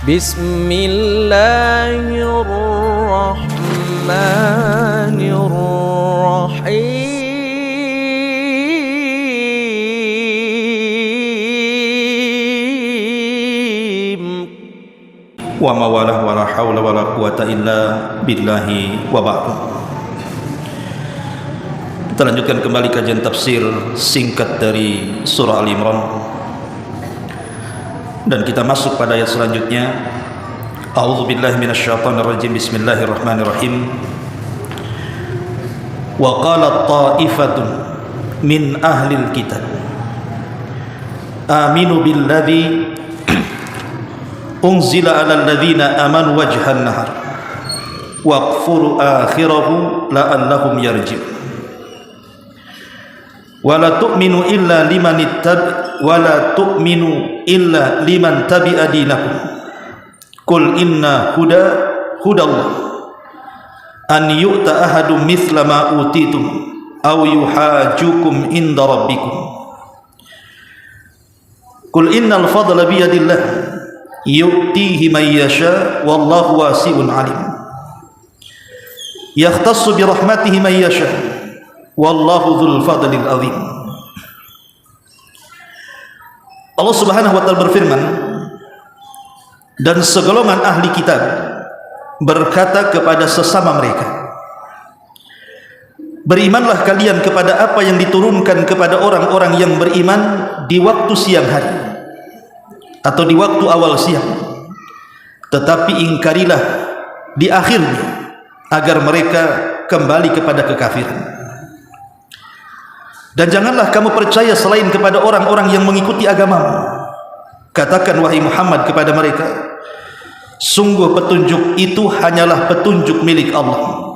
Bismillahirrahmanirrahim. Wa mawalah wala hawla wala quwata illa billahi wa ba'du. Kita lanjutkan kembali kajian tafsir singkat dari surah Al-Imran, dan kita masuk pada ayat selanjutnya. A'udzubillahi minasyaitonirrajim. Bismillahirrahmanirrahim. Wa qalat ta'ifatun min ahlil kitab aminu billadzi unzila 'alal ladzina amanu wajhan nahar waqfuru akhirahu la'allahum yarji'un. Wala tu'minu illa liman tabi'a dinakum. Qul inna hudallah an yu'ta ahadum mithla ma utitum aw yuhajukum inda rabbikum. Qul innal fadla biyadillah yu'tihi man yasha wallahu wasi'un 'alim. Yakhtassu bi rahmatihi man yasha wallahu dzul fadlil azim. Allah Subhanahu wa taala berfirman, dan segolongan ahli kitab berkata kepada sesama mereka, berimanlah kalian kepada apa yang diturunkan kepada orang-orang yang beriman di waktu siang hari atau di waktu awal siang, tetapi ingkarilah di akhirnya agar mereka kembali kepada kekafiran. Dan janganlah kamu percaya selain kepada orang-orang yang mengikuti agamamu. Katakan wahai Muhammad kepada mereka, sungguh petunjuk itu hanyalah petunjuk milik Allah.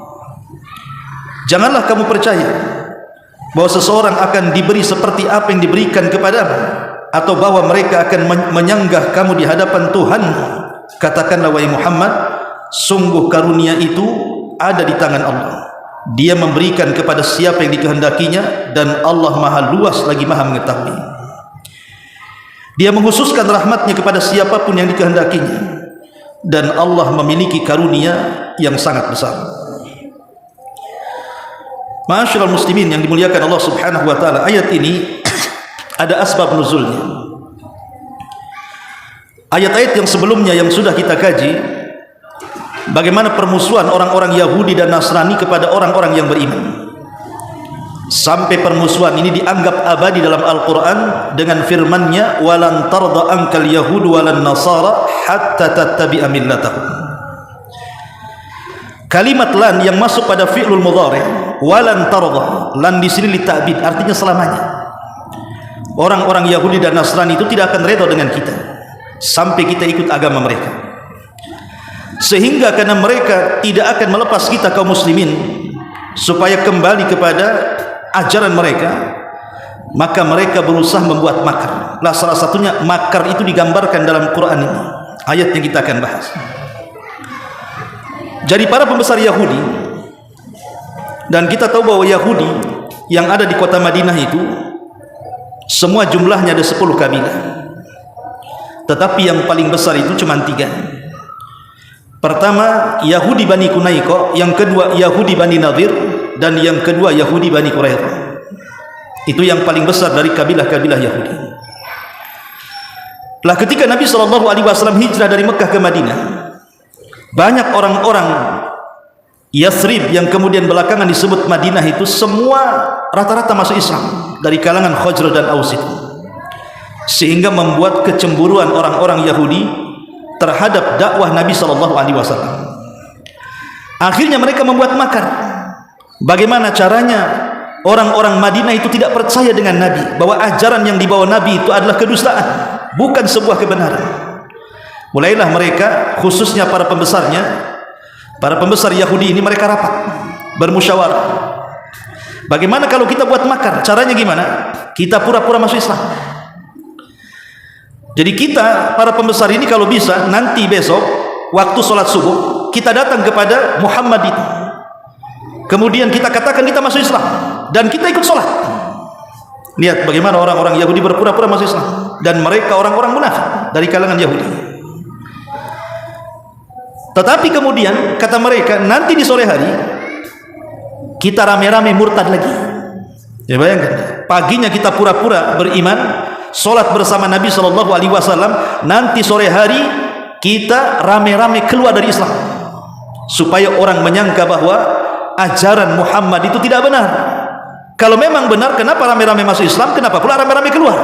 Janganlah kamu percaya bahwa seseorang akan diberi seperti apa yang diberikan kepadamu, atau bahwa mereka akan menyanggah kamu di hadapan Tuhanmu. Katakanlah wahai Muhammad, sungguh karunia itu ada di tangan Allah. Dia memberikan kepada siapa yang dikehendakinya, dan Allah maha luas lagi maha mengetahui. Dia menghususkan rahmatnya kepada siapapun yang dikehendakinya, dan Allah memiliki karunia yang sangat besar. Ma'asyiral muslimin yang dimuliakan Allah Subhanahu wa taala, ayat ini ada asbab nuzulnya. Ayat-ayat yang sebelumnya yang sudah kita kaji, bagaimana permusuhan orang-orang Yahudi dan Nasrani kepada orang-orang yang beriman, sampai permusuhan ini dianggap abadi dalam Al-Quran dengan firman-Nya, walan tarda ankal yahud walan nasara hatta tattabi'a millatahum. Kalimat lan yang masuk pada fi'lul mudhari', walan tarda, lan di sini litabid, artinya selamanya. Orang-orang Yahudi dan Nasrani itu tidak akan redha dengan kita sampai kita ikut agama mereka. Sehingga karena mereka tidak akan melepas kita kaum muslimin supaya kembali kepada ajaran mereka, maka mereka berusaha membuat makar. Lah salah satunya makar itu digambarkan dalam Quran ini, ayat yang kita akan bahas. Jadi para pembesar Yahudi, dan kita tahu bahwa Yahudi yang ada di kota Madinah itu semua jumlahnya ada 10 kabilah, tetapi yang paling besar itu cuma 3. Pertama Yahudi Bani Qunaiqa, yang kedua Yahudi Bani Nadir, dan yang kedua Yahudi Bani Quraidah. Itu yang paling besar dari kabilah-kabilah Yahudi. Lah ketika Nabi SAW hijrah dari Mekah ke Madinah, banyak orang-orang Yathrib yang kemudian belakangan disebut Madinah itu semua rata-rata masuk Islam dari kalangan Khazraj dan Aus itu, sehingga membuat kecemburuan orang-orang Yahudi terhadap dakwah Nabi SAW. Akhirnya mereka membuat makar. Bagaimana caranya orang-orang Madinah itu tidak percaya dengan Nabi, bahwa ajaran yang dibawa Nabi itu adalah kedustaan, bukan sebuah kebenaran. Mulailah mereka, khususnya para pembesarnya, para pembesar Yahudi ini, mereka rapat bermusyawarah. Bagaimana kalau kita buat makar? Caranya gimana? Kita pura-pura masuk Islam. Jadi kita para pembesar ini kalau bisa nanti besok waktu sholat subuh kita datang kepada Muhammad itu, kemudian kita katakan kita masuk Islam dan kita ikut sholat. Lihat bagaimana orang-orang Yahudi berpura-pura masuk Islam, dan mereka orang-orang munafik dari kalangan Yahudi. Tetapi kemudian kata mereka, nanti di sore hari kita rame-rame murtad lagi. Ya bayangkan, paginya kita pura-pura beriman, solat bersama Nabi SAW, nanti sore hari kita rame-rame keluar dari Islam, supaya orang menyangka bahwa ajaran Muhammad itu tidak benar. Kalau memang benar, kenapa rame-rame masuk Islam? Kenapa pula rame-rame keluar?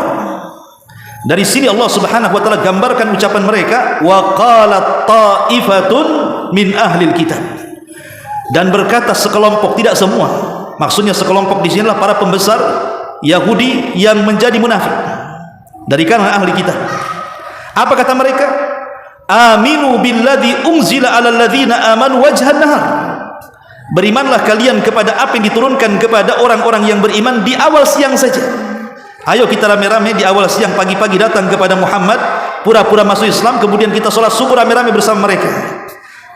Dari sini Allah Subhanahu wa taala gambarkan ucapan mereka, wa qalat ta'ifatun min ahlil kitab. Dan berkata sekelompok, tidak semua. Maksudnya sekelompok di sinilah para pembesar Yahudi yang menjadi munafik dari kalangan ahli kitab. Apa kata mereka? Aminu billadzi unzila 'alal ladzina amanu wajhan nahar. Berimanlah kalian kepada apa yang diturunkan kepada orang-orang yang beriman di awal siang saja. Ayo kita rame-rame di awal siang, pagi-pagi datang kepada Muhammad, pura-pura masuk Islam, kemudian kita sholat subuh rame-rame bersama mereka.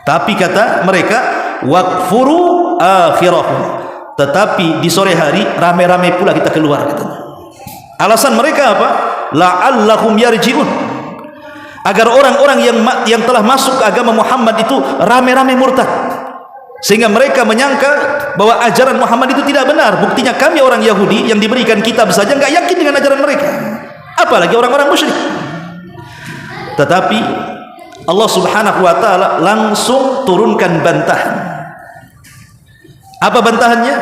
Tapi kata mereka, wakfuru akhirahum. Tetapi di sore hari rame-rame pula kita keluar, katanya. Alasan mereka apa? La'allahum yarji'un. Agar orang-orang yang telah masuk ke agama Muhammad itu rame-rame murtad, sehingga mereka menyangka bahwa ajaran Muhammad itu tidak benar. Buktinya kami orang Yahudi yang diberikan kitab saja enggak yakin dengan ajaran mereka, apalagi orang-orang musyrik. Tetapi Allah Subhanahu wa taala langsung turunkan bantahan. Apa bantahannya?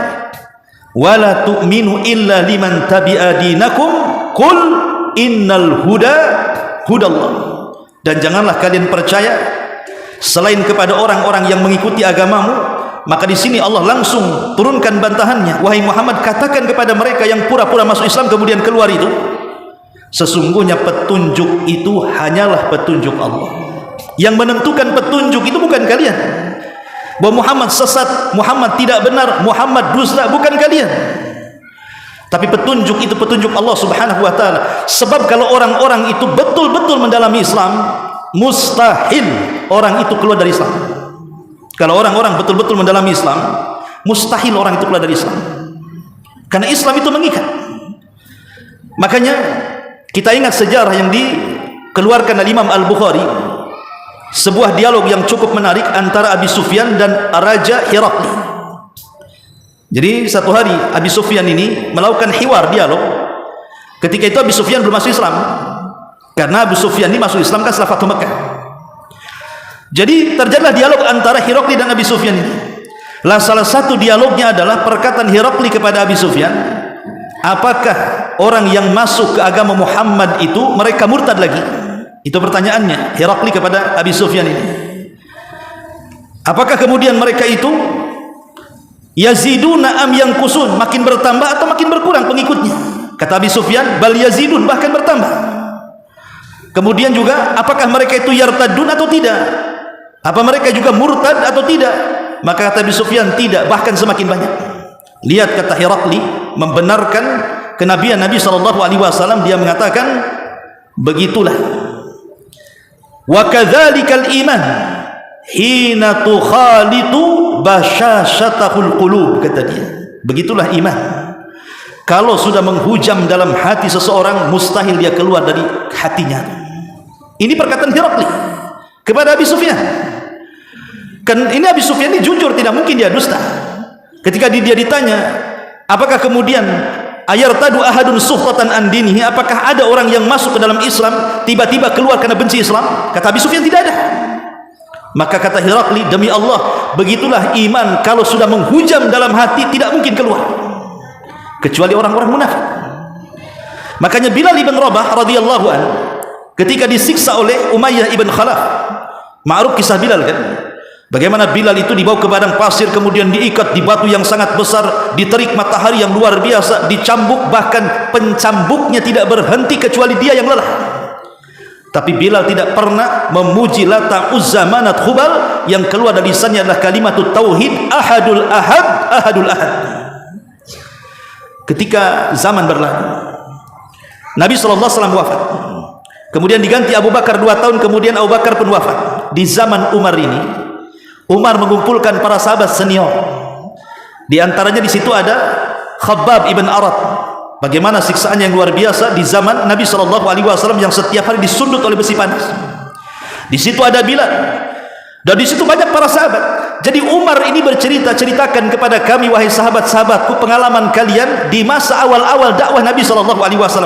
Wala tu'minu illa liman tabi'a dinakum qul innal huda hudallah. Dan janganlah kalian percaya selain kepada orang-orang yang mengikuti agamamu. Maka di sini Allah langsung turunkan bantahannya. Wahai Muhammad, katakan kepada mereka yang pura-pura masuk Islam kemudian keluar itu, sesungguhnya petunjuk itu hanyalah petunjuk Allah. Yang menentukan petunjuk itu bukan kalian. Bahwa Muhammad sesat, Muhammad tidak benar, Muhammad dusta, bukan kalian. Tapi petunjuk itu petunjuk Allah Subhanahu wa taala. Sebab kalau orang-orang itu betul-betul mendalami Islam, mustahil orang itu keluar dari Islam. Kalau orang-orang betul-betul mendalami Islam, mustahil orang itu keluar dari Islam. Karena Islam itu mengikat. Makanya kita ingat sejarah yang dikeluarkan oleh Imam Al-Bukhari, sebuah dialog yang cukup menarik antara Abi Sufyan dan Raja Herakli. Jadi satu hari Abi Sufyan ini melakukan hiwar, dialog. Ketika itu Abi Sufyan belum masuk Islam, karena Abi Sufyan ini masuk Islam kan setelah Fathu Mekah. Jadi terjadilah dialog antara Herakli dan Abi Sufyan ini. Lah salah satu dialognya adalah perkataan Herakli kepada Abi Sufyan, apakah orang yang masuk ke agama Muhammad itu mereka murtad lagi? Itu pertanyaannya Herakli kepada Abi Sufyan ini. Apakah kemudian mereka itu yaziduna am yanqusun, makin bertambah atau makin berkurang pengikutnya? Kata Abi Sufyan, bal yazidun, bahkan bertambah. Kemudian juga apakah mereka itu yartadun atau tidak? Apa mereka juga murtad atau tidak? Maka kata Abi Sufyan, tidak, bahkan semakin banyak. Lihat kata Herakli membenarkan kenabian Nabi SAW. Dia mengatakan begitulah, wa kadzalikal iman hina tukhalitu basyashatahul qulub, kata dia. Begitulah iman, kalau sudah menghujam dalam hati seseorang, mustahil dia keluar dari hatinya. Ini perkataan Herakli kepada Abi Sufyan. Kan ini Abi Sufyan ini jujur, tidak mungkin dia dusta. Ketika dia ditanya, apakah kemudian ayartadu ahadun suhtatan an dinihi, apakah ada orang yang masuk ke dalam Islam tiba-tiba keluar karena benci Islam? Kata Abi Sufyan, tidak ada. Maka kata Herakli, demi Allah, begitulah iman, kalau sudah menghujam dalam hati tidak mungkin keluar, kecuali orang-orang munafik. Makanya Bilal ibn Rabah radhiyallahu an ketika disiksa oleh Umayyah ibn Khalaf, ma'ruf kisah Bilal kan, bagaimana Bilal itu dibawa ke padang pasir, kemudian diikat di batu yang sangat besar, diterik matahari yang luar biasa, dicambuk, bahkan pencambuknya tidak berhenti kecuali dia yang lelah. Tapi Bilal tidak pernah memuji Lata, Uzza, Manat, Hubal. Yang keluar dari lisannya adalah kalimatut tauhid, ahadul ahad, ahadul ahad. Ketika zaman berlalu, Nabi SAW wafat, kemudian diganti Abu Bakar 2 tahun kemudian Abu Bakar pun wafat. Di zaman Umar ini, Umar mengumpulkan para sahabat senior. Di antaranya di situ ada Khabbab ibn Arat. Bagaimana siksaan yang luar biasa di zaman Nabi SAW yang setiap hari disundut oleh besi panas. Di situ ada Bilal. Dan di situ banyak para sahabat. Jadi Umar ini ceritakan kepada kami, wahai sahabat-sahabatku, pengalaman kalian di masa awal-awal dakwah Nabi SAW.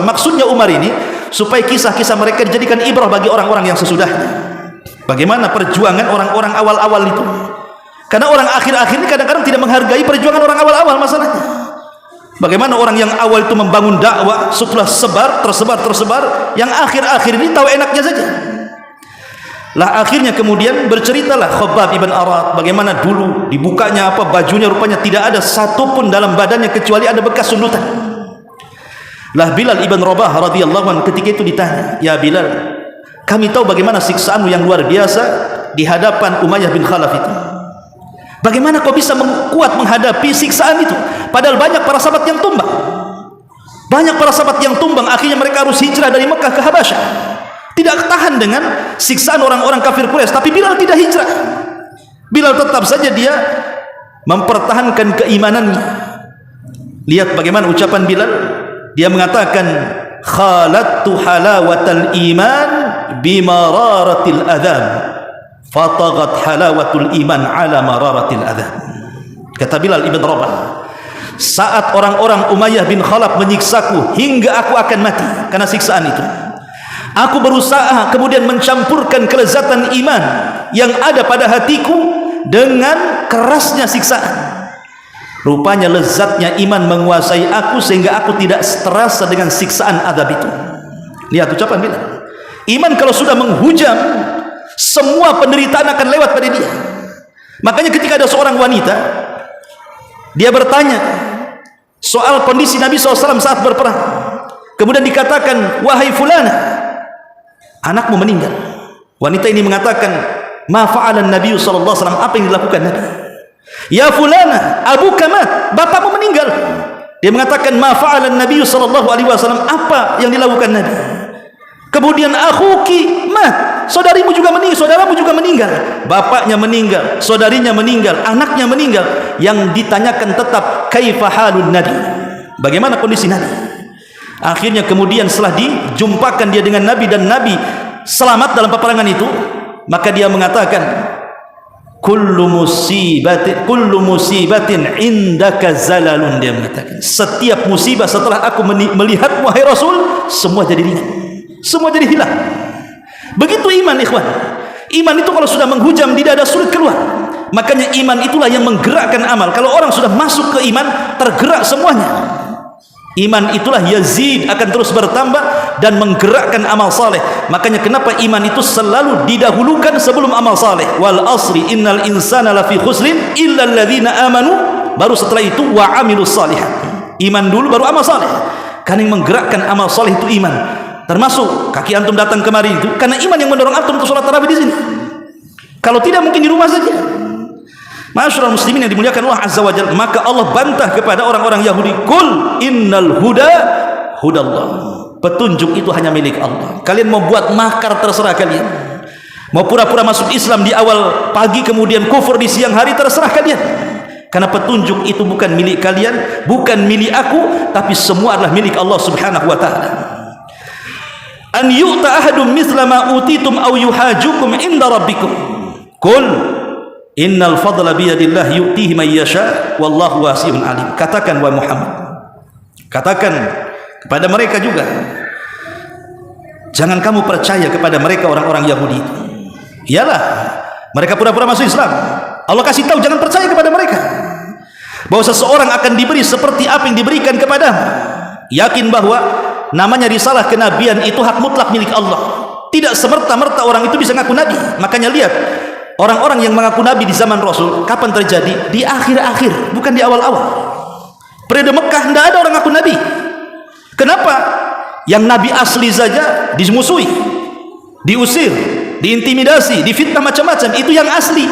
Maksudnya Umar ini supaya kisah-kisah mereka dijadikan ibrah bagi orang-orang yang sesudahnya. Bagaimana perjuangan orang-orang awal-awal itu? Karena orang akhir-akhir ini kadang-kadang tidak menghargai perjuangan orang awal-awal masalahnya. Bagaimana orang yang awal itu membangun dakwah, setelah tersebar, yang akhir-akhir ini tahu enaknya saja. Lah akhirnya kemudian berceritalah Khabbab ibn Arat bagaimana dulu dibukanya bajunya, rupanya tidak ada satu pun dalam badannya kecuali ada bekas sundutan. Lah Bilal ibn Rabah radhiyallahu anhu ketika itu ditanya, "Ya Bilal, kami tahu bagaimana siksaanmu yang luar biasa di hadapan Umayyah bin Khalaf itu. Bagaimana kau bisa kuat menghadapi siksaan itu? Padahal banyak para sahabat yang tumbang. Banyak para sahabat yang tumbang, akhirnya mereka harus hijrah dari Mekah ke Habasyah. Tidak tahan dengan siksaan orang-orang kafir Quraisy, tapi Bilal tidak hijrah. Bilal tetap saja dia mempertahankan keimanannya. Lihat bagaimana ucapan Bilal. Dia mengatakan, "Khalattu halawatal iman bimararatil adzab, fataghat halawatul iman ala mararatil adzab." Kata Bilal ibn Rabah, saat orang-orang Umayyah bin Khalaf menyiksaku hingga aku akan mati karena siksaan itu, aku berusaha kemudian mencampurkan kelezatan iman yang ada pada hatiku dengan kerasnya siksaan. Rupanya lezatnya iman menguasai aku sehingga aku tidak terasa dengan siksaan azab itu. Lihat ucapan Bilal. Iman kalau sudah menghujam, semua penderitaan akan lewat pada dia. Makanya ketika ada seorang wanita, dia bertanya soal kondisi Nabi SAW saat berperang. Kemudian dikatakan, "Wahai fulana, anakmu meninggal." Wanita ini mengatakan, "Ma fa'alan Nabi SAW?" Apa yang dilakukan Nabi? "Ya fulana, abuka mat." Bapakmu meninggal. Dia mengatakan, "Ma fa'alan Nabi SAW?" Apa yang dilakukan Nabi? Kemudian, "Akhuki mat." Saudarimu juga meninggal, saudaramu juga meninggal. Bapaknya meninggal, saudarinya meninggal, anaknya meninggal. Yang ditanyakan tetap, "Kaifa halun Nabi?" Bagaimana kondisi Nabi? Akhirnya kemudian setelah dijumpakan dia dengan Nabi dan Nabi selamat dalam peperangan itu, maka dia mengatakan, kullu musibatin indaka zalalun." Dia mengatakan, setiap musibah setelah aku melihatmu wahai Rasul, semua jadi ringan, semua jadi hilang. Begitu iman, ikhwan. Iman itu kalau sudah menghujam tidak ada sulit keluar. Makanya iman itulah yang menggerakkan amal. Kalau orang sudah masuk ke iman, tergerak semuanya. Iman itulah yazid, akan terus bertambah dan menggerakkan amal saleh. Makanya kenapa iman itu selalu didahulukan sebelum amal saleh. Wal asri innal insana lafi khusrin illa alladzina amanu. Baru setelah itu wa amilus salihat. Iman dulu baru amal saleh. Karena yang menggerakkan amal saleh itu iman. Termasuk kaki antum datang kemari itu karena iman yang mendorong antum untuk sholat tarawih di sini. Kalau tidak mungkin di rumah saja. Ma'asyiral muslimin yang dimuliakan Allah Azza wa Jalla, maka Allah bantah kepada orang-orang Yahudi, "Qul innal huda hudallah." Petunjuk itu hanya milik Allah. Kalian mau buat makar terserah kalian. Mau pura-pura masuk Islam di awal pagi kemudian kufur di siang hari, terserah kalian. Karena petunjuk itu bukan milik kalian, bukan milik aku, tapi semua adalah milik Allah Subhanahu wa taala. An yu'ta ahadum mithla ma utitum aw yuhajukum inda rabbikum. Qul innal fadla biyadillah yu'tihi man yasha wallahu wasi'un alim. Katakan wahai Muhammad, katakan kepada mereka juga, jangan kamu percaya kepada mereka orang-orang Yahudi itu. Iyalah, mereka pura-pura masuk Islam. Allah kasih tahu jangan percaya kepada mereka, bahwa seseorang akan diberi seperti apa yang diberikan kepadamu. Yakin bahwa namanya risalah kenabian itu hak mutlak milik Allah. Tidak semerta-merta orang itu bisa ngaku nabi. Makanya lihat, orang-orang yang mengaku nabi di zaman Rasul kapan terjadi? Di akhir-akhir, bukan di awal-awal. Periode Mekah tidak ada orang ngaku nabi. Kenapa? Yang nabi asli saja dimusuhi, diusir, diintimidasi, difitnah macam-macam. Itu yang asli.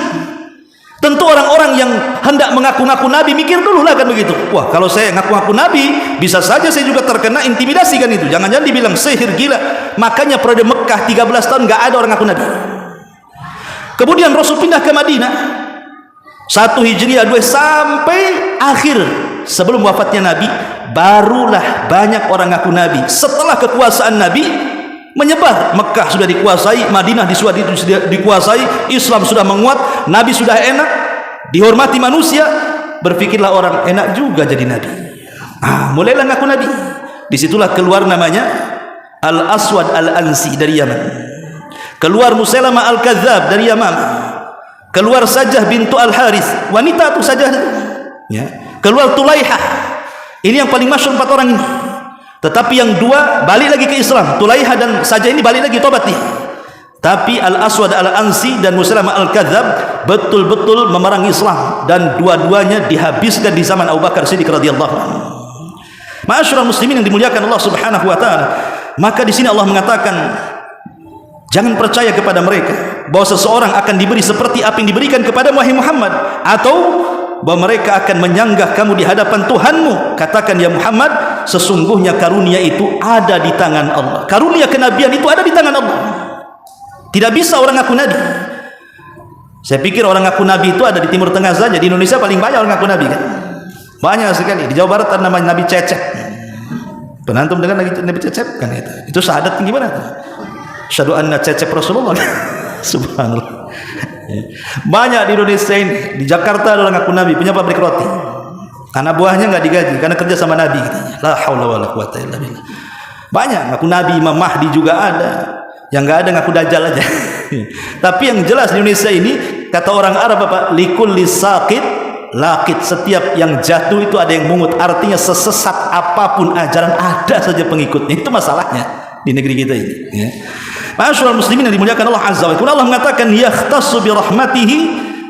Tentu orang-orang yang hendak mengaku-ngaku nabi mikir dulu lah kan begitu. Wah, kalau saya ngaku-ngaku nabi, bisa saja saya juga terkena intimidasi kan itu. Jangan-jangan dibilang sihir, gila. Makanya periode Mekah 13 tahun nggak ada orang ngaku nabi. Kemudian Rasul pindah ke Madinah 1 Hijriah 2 sampai akhir sebelum wafatnya Nabi, barulah banyak orang ngaku nabi. Setelah kekuasaan Nabi, menyebar. Mekah sudah dikuasai, Madinah sudah dikuasai, Islam sudah menguat, Nabi sudah enak, dihormati manusia. Berpikirlah orang, enak juga jadi Nabi. Mulailah ngaku Nabi. Disitulah keluar namanya Al-Aswad Al-Ansi dari Yaman, keluar Musailamah Al-Kadzab dari Yaman, keluar Sajah bintu Al-Harith, wanita itu Sajah, ya. Keluar Tulaihah, ini yang paling masyhur 4 orang ini. Tetapi yang 2 balik lagi ke Islam, Tulaihah dan Sajah ini balik lagi tobat nih. Tapi Al-Aswad Al-Ansi dan Musailamah Al-Kadzab betul-betul memerangi Islam, dan dua-duanya dihabiskan di zaman Abu Bakar Siddiq radhiyallahu anhu. Ma'asyiral muslimin yang dimuliakan Allah Subhanahu wa taala, maka di sini Allah mengatakan, jangan percaya kepada mereka bahwa seseorang akan diberi seperti apa yang diberikan kepada Muhammad, atau bahwa mereka akan menyanggah kamu di hadapan Tuhanmu. Katakan, ya Muhammad, sesungguhnya karunia itu ada di tangan Allah. Karunia kenabian itu ada di tangan Allah. Tidak bisa orang ngaku nabi. Saya pikir orang ngaku nabi itu ada di Timur Tengah saja. Di Indonesia paling banyak orang ngaku nabi, kan? Banyak sekali. Di Jawa Barat ada namanya Nabi Cecep. Penantum dengan Nabi Cecep, kan itu syahadat gimana tuh? Syahadu anna Cecep Rasulullah. Subhanallah. Banyak di Indonesia ini. Di Jakarta ada orang ngaku nabi, punya pabrik roti. Anak buahnya nggak digaji karena kerja sama nabi. La haula wala quwata illa billah. Banyak ngaku nabi. Imam Mahdi juga ada. Yang nggak ada ngaku dajjal aja. Tapi yang jelas di Indonesia ini, kata orang Arab apa? Likulli saqit laqit. Setiap yang jatuh itu ada yang mungut. Artinya sesesat apapun ajaran, ada saja pengikutnya. Itu masalahnya di negeri kita ini, ya. Ma'asyiral muslimin yang dimuliakan Allah Azza wa Jalla, Allah mengatakan, yakhtassu bi rahmatihi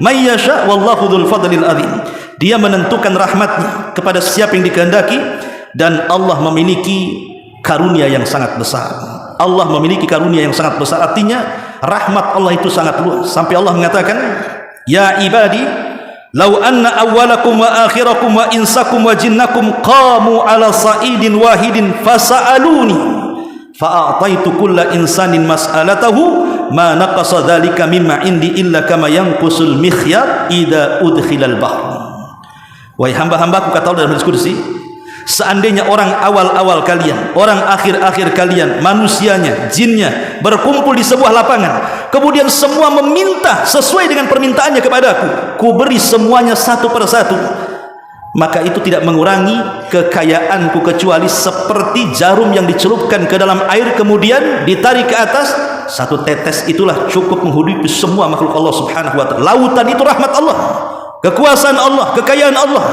may yasha wallahu dzul fadlil adzim. Dia menentukan rahmatnya kepada siapa yang dikehendaki, dan Allah memiliki karunia yang sangat besar. Allah memiliki karunia yang sangat besar, artinya rahmat Allah itu sangat luas. Sampai Allah mengatakan, ya ibadi law anna awwalakum wa akhirakum wa insakum wa jinnakum qamu ala sa'idin wahidin fasa'aluni fa'ataitu kulla insanin mas'alatahu ma naqasa dzalika mimma indi illa kama yanqusul mikhyat idza udkhilal bahr. Wahai hamba-hambaku, kata Allah dalam hadis kursi, seandainya orang awal-awal kalian, orang akhir-akhir kalian, manusianya, jinnya berkumpul di sebuah lapangan, kemudian semua meminta sesuai dengan permintaannya kepadaku, ku beri semuanya satu persatu, maka itu tidak mengurangi kekayaanku kecuali seperti jarum yang dicelupkan ke dalam air kemudian ditarik ke atas. Satu tetes itulah cukup menghidupi semua makhluk Allah Subhanahu wa taala. Lautan itu rahmat Allah, kekuasaan Allah, kekayaan Allah.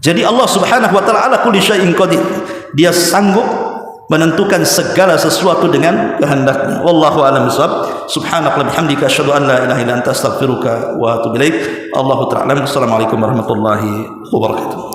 Jadi Allah Subhanahu wa taala ala kulli syai'in qadir. Dia sanggup menentukan segala sesuatu dengan kehendaknya. Wallahu a'lam bishawab. Subhanaka bihamdika asyhadu an la ilaha illa anta astaghfiruka wa atubu ilaik. Allahu ta'ala. Assalamualaikum warahmatullahi wabarakatuh.